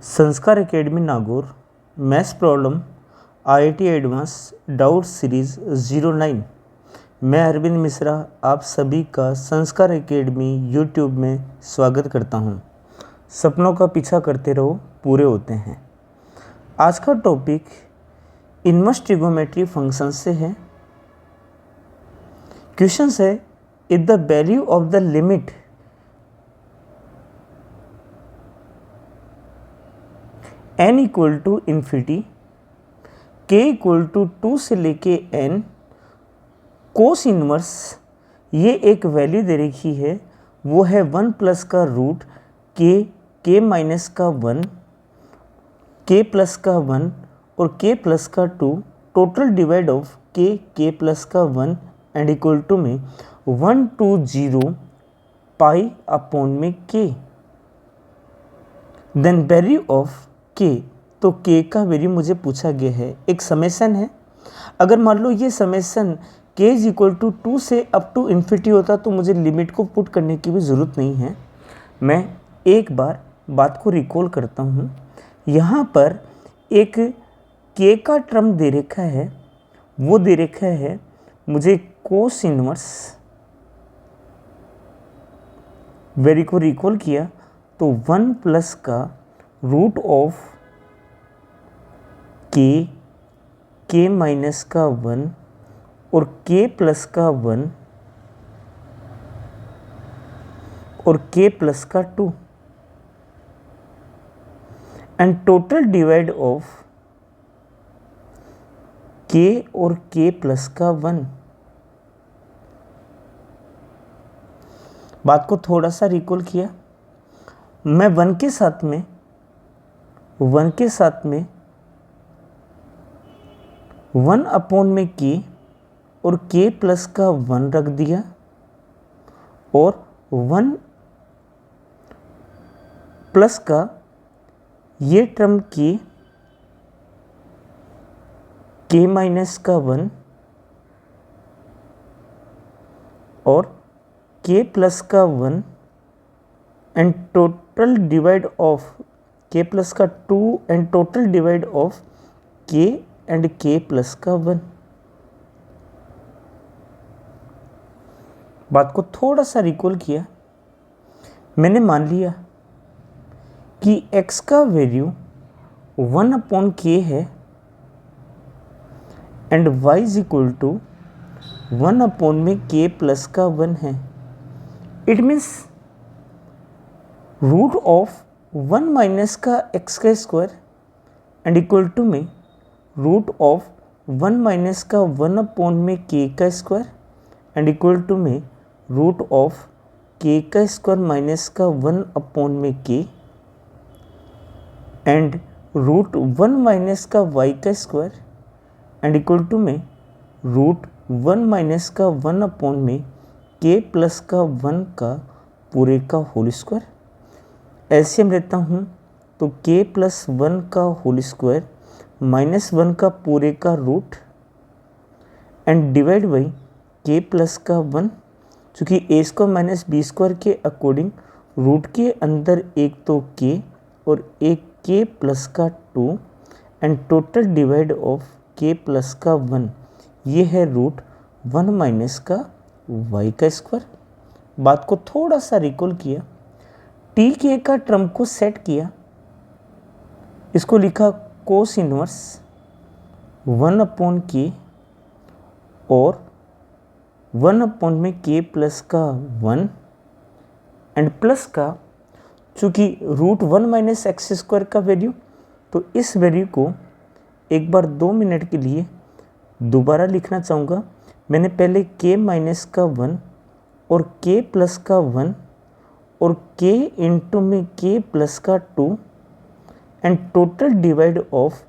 संस्कार academy Nagaur maths problem IIT advance doubt series 09। मैं अरविंद मिश्रा आप सभी का संस्कार एकेडमी यूट्यूब में स्वागत करता हूं। सपनों का पीछा करते रहो, पूरे होते हैं। आज का टॉपिक इनवर्स ट्रिगोनोमेट्री फंक्शन से है। क्वेश्चन है, if the value of the limit n equal to infinity k equal to 2 से लेके n कोस इनवर्स ये एक वैल्यू दे रखी है, वो है 1 प्लस का रूट k माइनस का 1 k प्लस का 1 और k प्लस का 2 total divide of k plus का 1 एंड इक्वल टू में 1 to 0 पाई अपॉन में k। Then value of k, तो k का वैल्यू मुझे पूछा गया है। एक समेशन है, अगर मान लो ये summation k is equal to 2 से अप टू इन्फिनिटी होता तो मुझे लिमिट को पुट करने की भी ज़रूरत नहीं है। मैं एक बार बात को रिकॉल करता हूँ। यहाँ पर एक k का टर्म दे रखा है, वो दे रखा है मुझे कोस इनवर्स। वैल्यू को रिकॉल किया तो 1 प्लस का रूट ऑफ k माइनस का 1 और k प्लस का 1 और k प्लस का 2 and total divide of k और k प्लस का 1। बात को थोड़ा सा रिकॉल किया, मैं 1 के साथ में 1 अपॉन में k और k प्लस का 1 रख दिया और 1 प्लस का ये टर्म k माइनस का 1 और k प्लस का 1 and total divide of k plus का 2 and total divide of k and k plus का 1। बात को थोड़ा सा रिकॉल किया, मैंने मान लिया कि x का वैल्यू 1 अपॉन k है and y is equal to 1 upon में k प्लस का 1 है। It means root of 1 minus का x का स्क्वायर एंड इक्वल टू में रूट ऑफ 1 माइनस का 1 अपॉन में k का स्क्वायर एंड इक्वल टू में रूट ऑफ k का स्क्वायर माइनस का 1 अपॉन में k एंड रूट 1 माइनस का y का स्क्वायर एंड इक्वल टू में रूट 1 माइनस का 1 अपॉन में k प्लस का 1 का पूरे का होल स्क्वायर। एलसीएम लेता हूँ तो k प्लस 1 का होल स्क्वायर माइनस 1 का पूरे का root and divide by k plus का 1। चूँकि a square minus B square के अकॉर्डिंग रूट के अंदर एक तो k और एक k प्लस का 2 and total divide of k plus का 1। ये है रूट 1 माइनस का y का स्क्वायर। बात को थोड़ा सा रिकॉल किया, t के का टर्म को सेट किया, इसको लिखा कोस इनवर्स 1 अपॉन k और 1 अपॉन में k प्लस का 1 एंड प्लस का, चूँकि रूट 1 माइनस एक्स स्क्वायर का वैल्यू, तो इस वैल्यू को एक बार 2 मिनट के लिए दोबारा लिखना चाहूँगा। मैंने पहले k माइनस का 1 और k प्लस का 1 और k इंटू में k प्लस का 2 and total divide of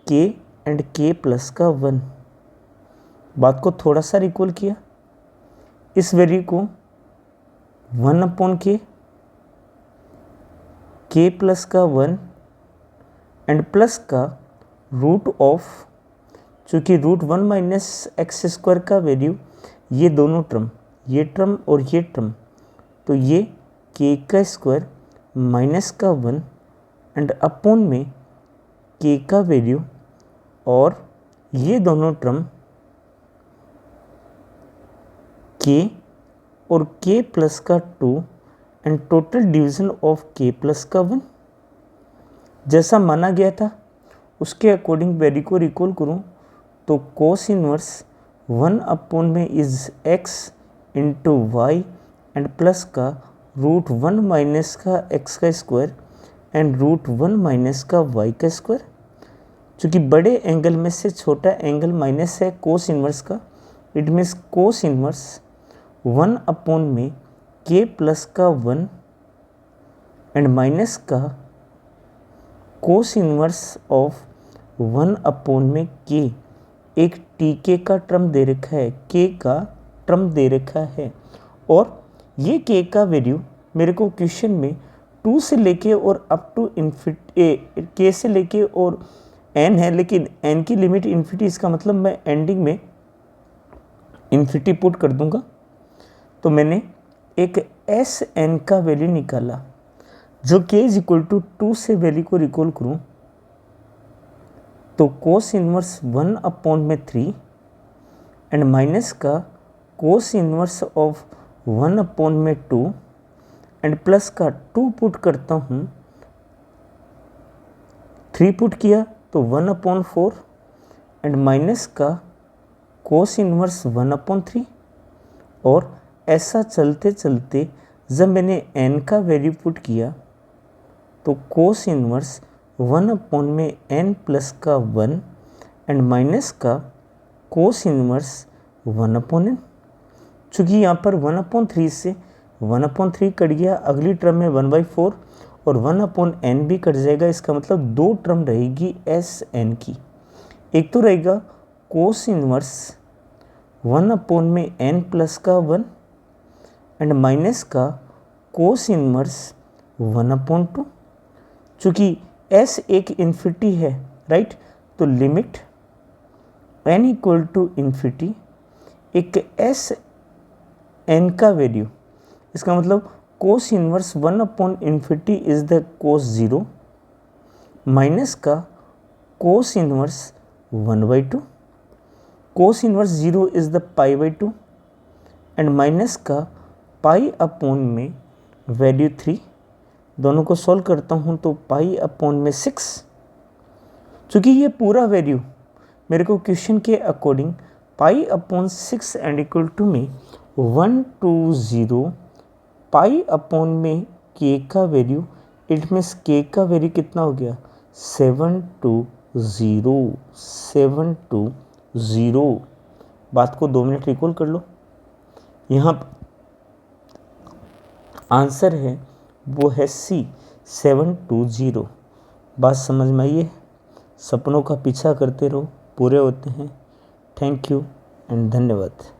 k and k plus का 1। बात को थोड़ा सा रिकॉल किया, इस वैल्यू को 1 अपॉन k प्लस का 1 एंड प्लस का रूट ऑफ, चूँकि रूट 1 माइनस एक्स स्क्वायर का वैल्यू ये दोनों टर्म, ये टर्म और ये टर्म, तो ये k का स्क्वायर माइनस का 1 एंड अपॉन में k का वैल्यू, और ये दोनों टर्म k और k प्लस का 2 and total division of k plus का 1 जैसा माना गया था उसके अकॉर्डिंग वैल्यू को रिकॉल करूं तो कोस इनवर्स 1 अपॉन में is x into y and plus का रूट 1 माइनस का x का स्क्वायर एंड रूट 1 माइनस का y का स्क्वायर। चूँकि बड़े एंगल में से छोटा एंगल माइनस है कोस इनवर्स का, it means cos inverse 1 upon में k प्लस का 1 एंड माइनस का कोस इनवर्स ऑफ 1 अपॉन में k, एक tk का टर्म दे रखा है, k का टर्म दे रखा है, और ये k का वैल्यू मेरे को क्वेश्चन में 2 से लेके और अप टू इन्फिनिटी k से लेके और n है, लेकिन n की लिमिट इन्फिनिटी, इसका मतलब मैं एंडिंग में इन्फिनिटी पुट कर दूंगा। तो मैंने एक एस एन का वैल्यू निकाला जो k इज इक्वल टू 2 से वैल्यू को रिकॉल करूं तो कोस इनवर्स 1 अपॉन में 3 एंड माइनस का कोस इनवर्स ऑफ 1 अपॉन में 2 एंड प्लस का 2 पुट करता हूं, 3 पुट किया तो 1 अपॉन 4 एंड माइनस का कोस इनवर्स 1 अपॉन 3, और ऐसा चलते चलते जब मैंने n का वैल्यू पुट किया तो कोस इनवर्स 1 अपॉन में n प्लस का 1 एंड माइनस का कोस इनवर्स 1 अपॉन n। चूँकि यहाँ पर 1 अपॉन 3 से 1 अपॉन 3 कट गया, अगली टर्म में 1/4 और 1 अपॉन n भी कट जाएगा। इसका मतलब 2 टर्म रहेगी एस एन की, एक तो रहेगा कोस इनवर्स 1 अपॉन में n प्लस का 1 एंड माइनस का कोस इनवर्स 1 अपॉन 2। चूँकि s एक इन्फिनिटी है, राइट, तो limit n equal to infinity एक एस n का वैल्यू, इसका मतलब cos inverse 1 upon infinity is the cos 0 minus का cos inverse 1/2, cos inverse 0 is the π/2 and minus का पाई अपॉन में वैल्यू 3। दोनों को सॉल्व करता हूँ तो पाई अपॉन में 6। चूँकि ये पूरा वैल्यू मेरे को क्वेश्चन के according pi upon 6 and equal to में 120 पाई अपॉन में k का वैल्यू, इट मीन्स k का वैल्यू कितना हो गया 720। बात को 2 मिनट रिकॉल कर लो। यहाँ आंसर है वो है C 720। बात समझ में आई है? सपनों का पीछा करते रहो, पूरे होते हैं। थैंक यू एंड धन्यवाद।